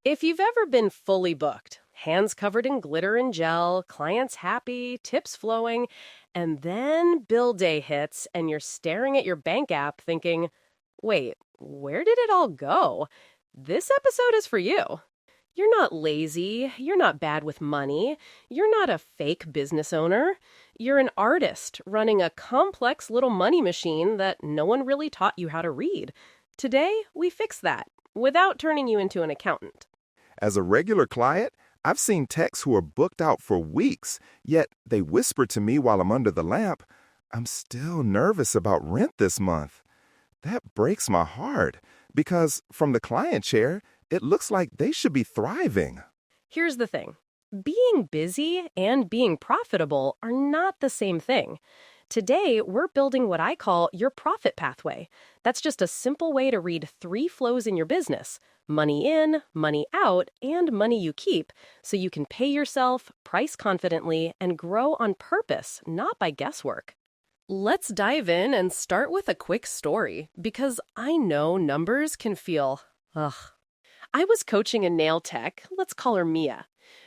If you've ever been fully booked, hands covered in glitter and gel, clients happy, tips flowing, and then bill day hits and you're staring at your bank app thinking, wait, where did it all go? This episode is for you. You're not lazy, you're not bad with money, you're not a fake business owner. You're an artist running a complex little money machine that no one really taught you how to read. Today, we fix that without turning you into an accountant. As a regular client, I've seen techs who are booked out for weeks, yet they whisper to me while I'm under the lamp, "I'm still nervous about rent this month." That breaks my heart because from the client chair, it looks like they should be thriving. Here's the thing. Being busy and being profitable are not the same thing. Today, we're building what I call your profit pathway. That's just a simple way to read 3 flows in your business: money in, money out, and money you keep, so you can pay yourself, price confidently, and grow on purpose, not by guesswork. Let's dive in and start with a quick story, because I know numbers can feel, ugh. I was coaching a nail tech, let's call her Mia.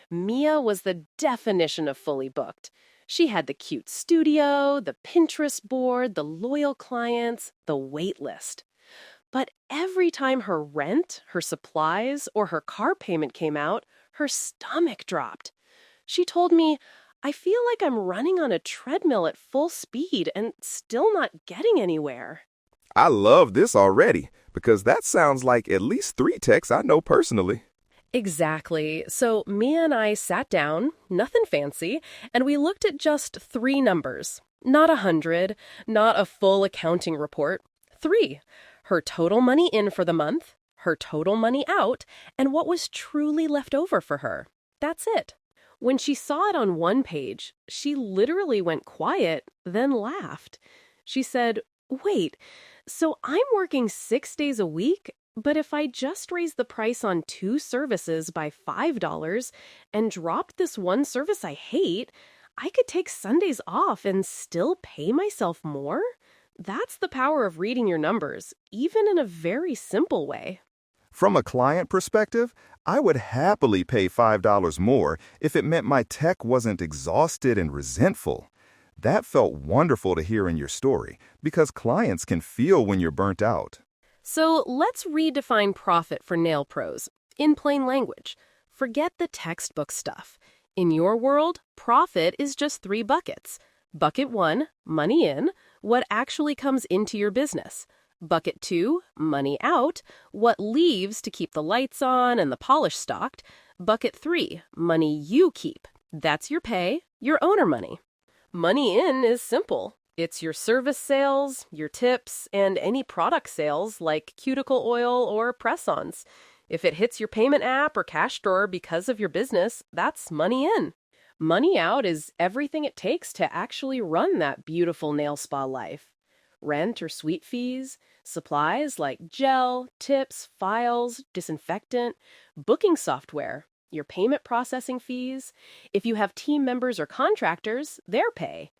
Mia was the definition of fully booked. She had the cute studio, the Pinterest board, the loyal clients, the wait list. But every time her rent, her supplies, or her car payment came out, her stomach dropped. She told me, "I feel like I'm running on a treadmill at full speed and still not getting anywhere." I love this already because that sounds like at least 3 techs I know personally. Exactly. So Mia and I sat down, nothing fancy, and we looked at just 3 numbers. Not 100, not a full accounting report. 3. Her total money in for the month, her total money out, and what was truly left over for her. That's it. When she saw it on one page, she literally went quiet, then laughed. She said, "Wait, so I'm working 6 days a week? But if I just raised the price on 2 services by $5 and dropped this one service I hate, I could take Sundays off and still pay myself more?" That's the power of reading your numbers, even in a very simple way. From a client perspective, I would happily pay $5 more if it meant my tech wasn't exhausted and resentful. That felt wonderful to hear in your story because clients can feel when you're burnt out. So let's redefine profit for nail pros in plain language. Forget the textbook stuff. In your world, profit is just 3 buckets. Bucket 1, money in, what actually comes into your business. Bucket 2, money out, what leaves to keep the lights on and the polish stocked. Bucket 3, money you keep. That's your pay, your owner money. Money in is simple. It's your service sales, your tips, and any product sales like cuticle oil or press-ons. If it hits your payment app or cash drawer because of your business, that's money in. Money out is everything it takes to actually run that beautiful nail spa life. Rent or suite fees, supplies like gel, tips, files, disinfectant, booking software, your payment processing fees. If you have team members or contractors, their pay.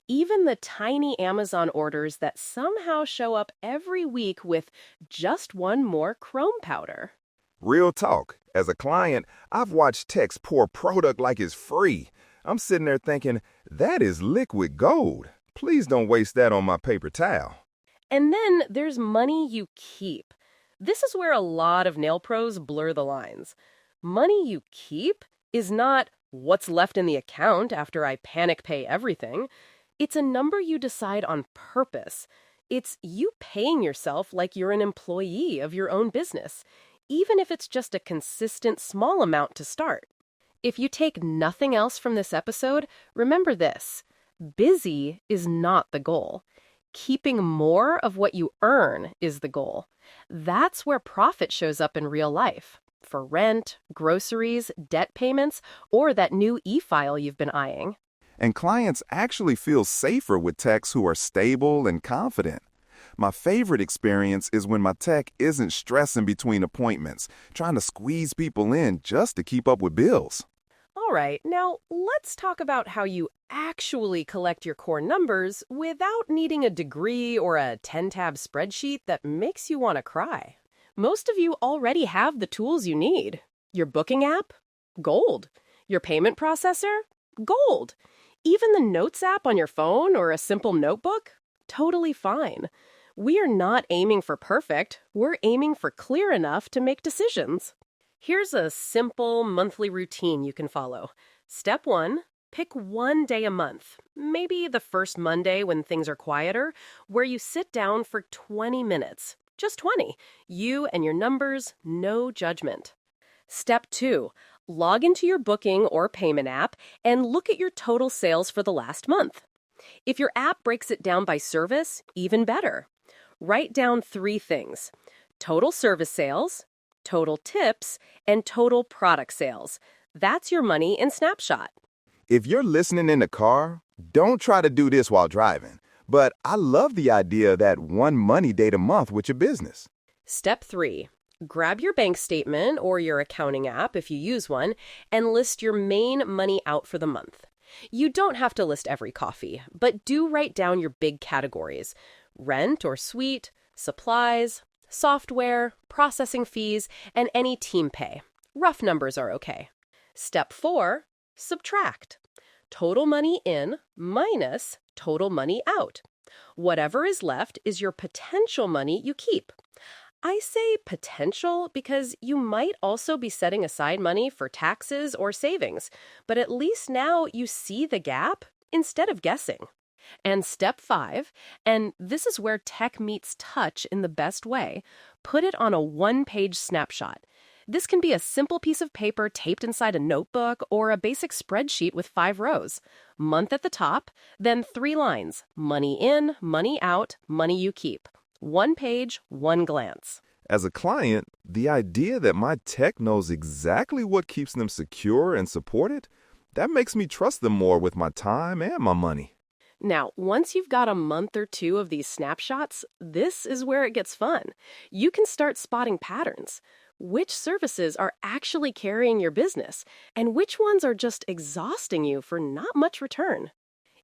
Even the tiny Amazon orders that somehow show up every week with just one more chrome powder. Real talk. As a client, I've watched techs pour product like it's free. I'm sitting there thinking, that is liquid gold. Please don't waste that on my paper towel. And then there's money you keep. This is where a lot of nail pros blur the lines. Money you keep is not what's left in the account after I panic pay everything. It's a number you decide on purpose. It's you paying yourself like you're an employee of your own business, even if it's just a consistent small amount to start. If you take nothing else from this episode, remember this: busy is not the goal. Keeping more of what you earn is the goal. That's where profit shows up in real life. For rent, groceries, debt payments, or that new e-file you've been eyeing. And clients actually feel safer with techs who are stable and confident. My favorite experience is when my tech isn't stressing between appointments, trying to squeeze people in just to keep up with bills. All right, now let's talk about how you actually collect your core numbers without needing a degree or a 10-tab spreadsheet that makes you want to cry. Most of you already have the tools you need. Your booking app? Gold. Your payment processor? Gold. Even the Notes app on your phone or a simple notebook? Totally fine. We are not aiming for perfect. We're aiming for clear enough to make decisions. Here's a simple monthly routine you can follow. Step 1, pick one day a month, maybe the first Monday when things are quieter, where you sit down for 20 minutes. Just 20. You and your numbers, no judgment. Step 2, log into your booking or payment app and look at your total sales for the last month. If your app breaks it down by service, even better. Write down 3 things: total service sales, total tips, and total product sales. That's your money in snapshot. If you're listening in the car, don't try to do this while driving. But I love the idea of that one money date a month with your business. Step 3, grab your bank statement or your accounting app if you use one and list your main money out for the month. You don't have to list every coffee, but do write down your big categories: rent or suite, supplies, software, processing fees, and any team pay. Rough numbers are okay. Step 4, subtract. Total money in minus total money out. Whatever is left is your potential money you keep. I say potential because you might also be setting aside money for taxes or savings, but at least now you see the gap instead of guessing. And step 5, and this is where tech meets touch in the best way, put it on a one-page snapshot. This can be a simple piece of paper taped inside a notebook or a basic spreadsheet with 5 rows. Month at the top, then 3 lines: money in, money out, money you keep. One page, one glance. As a client, the idea that my tech knows exactly what keeps them secure and supported, that makes me trust them more with my time and my money. Now, once you've got a month or 2 of these snapshots, this is where it gets fun. You can start spotting patterns. Which services are actually carrying your business, and which ones are just exhausting you for not much return?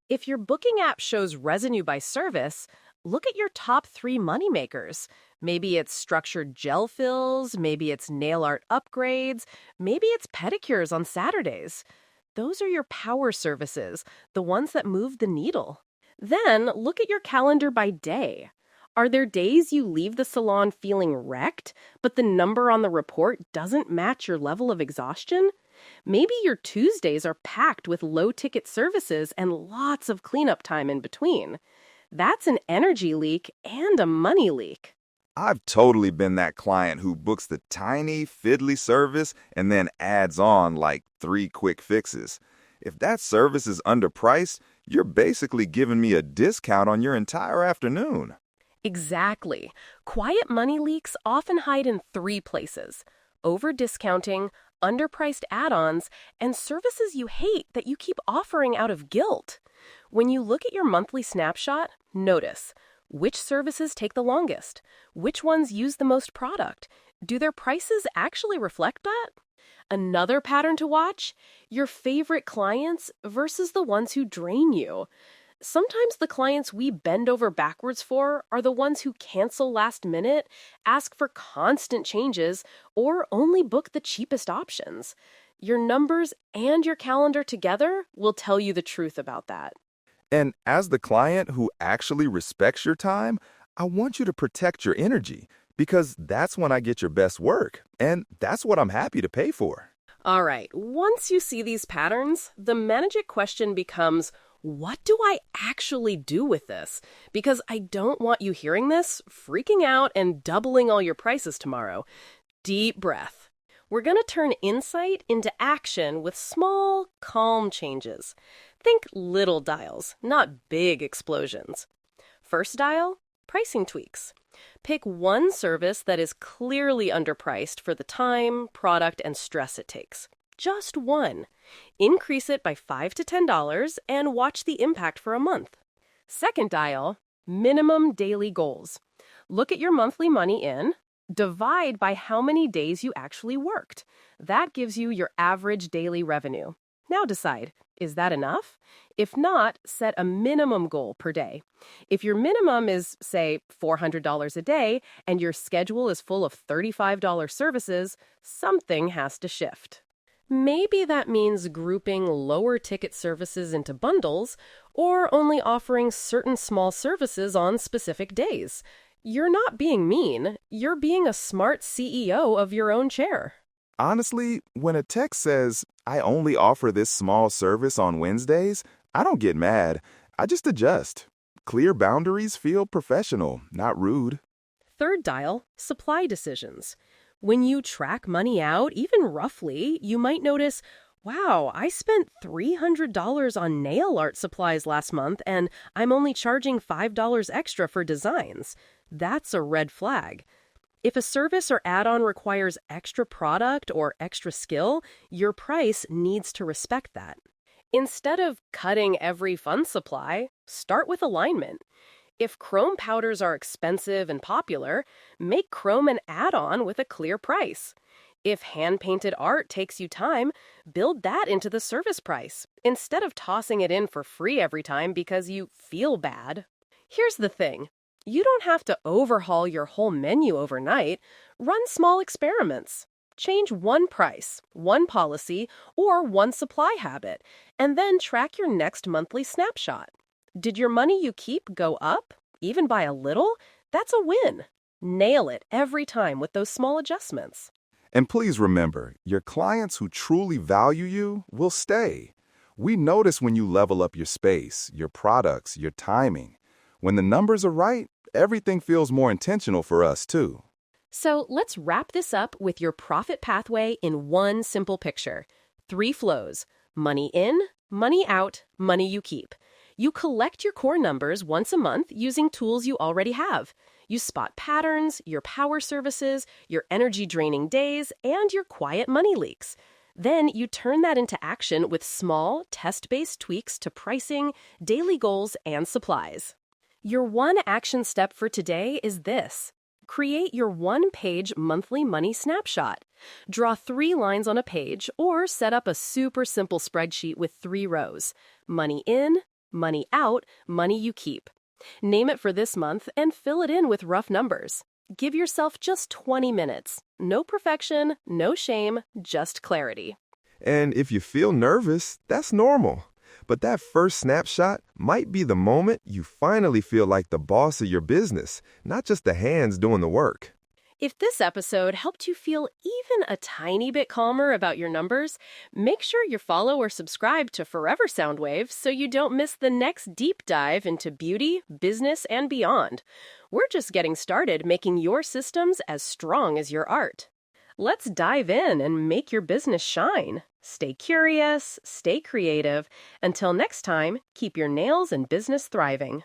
If your booking app shows revenue by service, look at your top 3 moneymakers. Maybe it's structured gel fills, maybe it's nail art upgrades, maybe it's pedicures on Saturdays. Those are your power services, the ones that move the needle. Then look at your calendar by day. Are there days you leave the salon feeling wrecked, but the number on the report doesn't match your level of exhaustion? Maybe your Tuesdays are packed with low-ticket services and lots of cleanup time in between. That's an energy leak and a money leak. I've totally been that client who books the tiny, fiddly service and then adds on like 3 quick fixes. If that service is underpriced, you're basically giving me a discount on your entire afternoon. Exactly. Quiet money leaks often hide in 3 places: over-discounting, underpriced add-ons, and services you hate that you keep offering out of guilt. When you look at your monthly snapshot, notice which services take the longest, which ones use the most product. Do their prices actually reflect that? Another pattern to watch: your favorite clients versus the ones who drain you. Sometimes the clients we bend over backwards for are the ones who cancel last minute, ask for constant changes, or only book the cheapest options. Your numbers and your calendar together will tell you the truth about that. And as the client who actually respects your time, I want you to protect your energy because that's when I get your best work, and that's what I'm happy to pay for. All right, once you see these patterns, the magic question becomes, what do I actually do with this? Because I don't want you hearing this, freaking out, and doubling all your prices tomorrow. Deep breath. We're going to turn insight into action with small, calm changes. Think little dials, not big explosions. First dial, pricing tweaks. Pick one service that is clearly underpriced for the time, product, and stress it takes. Just one. Increase it by $5 to $10 and watch the impact for a month. Second dial, minimum daily goals. Look at your monthly money in, divide by how many days you actually worked. That gives you your average daily revenue. Now decide, is that enough? If not, set a minimum goal per day. If your minimum is, say, $400 a day and your schedule is full of $35 services, something has to shift. Maybe that means grouping lower ticket services into bundles or only offering certain small services on specific days. You're not being mean. You're being a smart CEO of your own chair. Honestly, when a text says, I only offer this small service on Wednesdays, I don't get mad. I just adjust. Clear boundaries feel professional, not rude. Third dial, supply decisions. When you track money out, even roughly, you might notice, wow, I spent $300 on nail art supplies last month and I'm only charging $5 extra for designs. That's a red flag. If a service or add-on requires extra product or extra skill, your price needs to respect that. Instead of cutting every fun supply, start with alignment. If chrome powders are expensive and popular, make chrome an add-on with a clear price. If hand-painted art takes you time, build that into the service price, instead of tossing it in for free every time because you feel bad. Here's the thing. You don't have to overhaul your whole menu overnight. Run small experiments. Change one price, one policy, or one supply habit, and then track your next monthly snapshot. Did your money you keep go up, even by a little? That's a win. Nail it every time with those small adjustments. And please remember, your clients who truly value you will stay. We notice when you level up your space, your products, your timing. When the numbers are right, everything feels more intentional for us, too. So let's wrap this up with your profit pathway in one simple picture. 3 flows: money in, money out, money you keep. You collect your core numbers once a month using tools you already have. You spot patterns, your power services, your energy-draining days, and your quiet money leaks. Then you turn that into action with small, test-based tweaks to pricing, daily goals, and supplies. Your one action step for today is this. Create your one-page monthly money snapshot. Draw 3 lines on a page or set up a super simple spreadsheet with 3 rows. Money in, money out, money you keep. Name it for this month and fill it in with rough numbers. Give yourself just 20 minutes. No perfection, no shame, just clarity. And if you feel nervous, that's normal. But that first snapshot might be the moment you finally feel like the boss of your business, not just the hands doing the work. If this episode helped you feel even a tiny bit calmer about your numbers, make sure you follow or subscribe to Forever Soundwave so you don't miss the next deep dive into beauty, business, and beyond. We're just getting started making your systems as strong as your art. Let's dive in and make your business shine. Stay curious, stay creative. Until next time, keep your nails and business thriving.